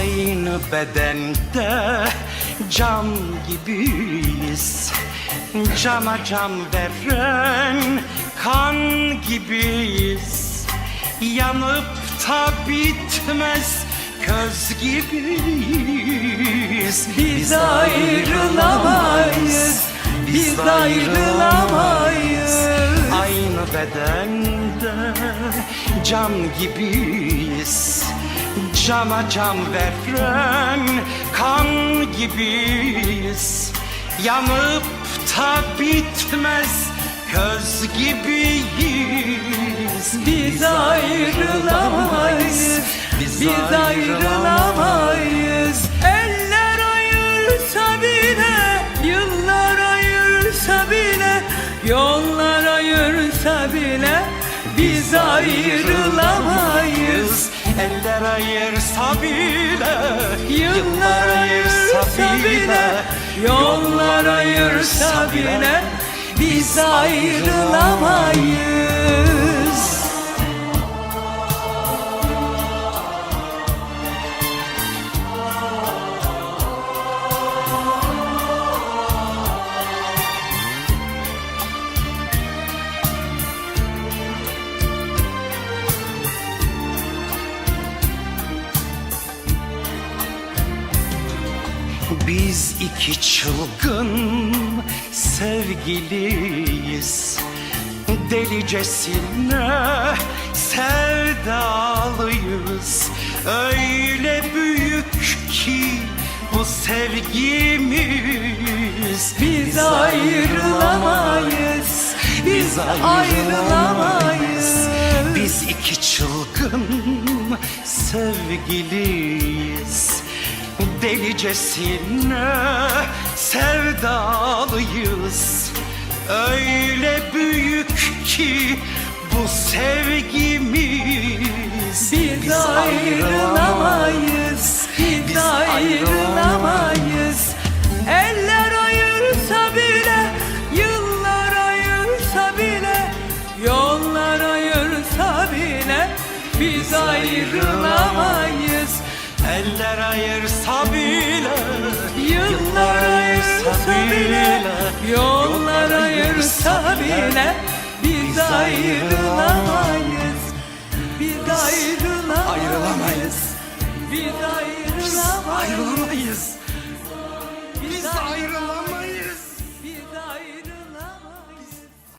Aynı bedende can gibiyiz, cana can veren kan gibiyiz. Yanıp da bitmez köz gibiyiz. Biz ayrılamayız, biz ayrılamayız. Aynı bedende can gibiyiz, cana can veren kan gibiyiz. Yanıp da bitmez köz gibiyiz. Biz ayrılamayız, biz ayrılamayız. Eller ayırsa bile, yıllar ayırsa bile, yollar ayırsa bile biz ayrılamayız. Eller ayırsa bile, Yıllar ayırsa bile, yollar ayırsa bile biz ayrılamayız. Biz iki çılgın sevgiliyiz, delicesine sevdalıyız. Öyle büyük ki bu sevgimiz. Biz ayrılamayız, biz ayrılamayız. Biz iki çılgın sevgiliyiz, delicesine sevdalıyız. Öyle büyük ki bu sevgimiz. Biz ayrılamayız, biz ayrılamayız. Eller ayırsa bile, yıllar ayırsa bile, yollar ayırsa bile biz ayrılamayız. Eller ayırsa bile, Yıllar ayırsa bile, yollar ayırsa bile biz ayrılamayız. Biz ayrılamayız. Biz ayrılamayız. ayrılamayız. Biz ayrılamayız.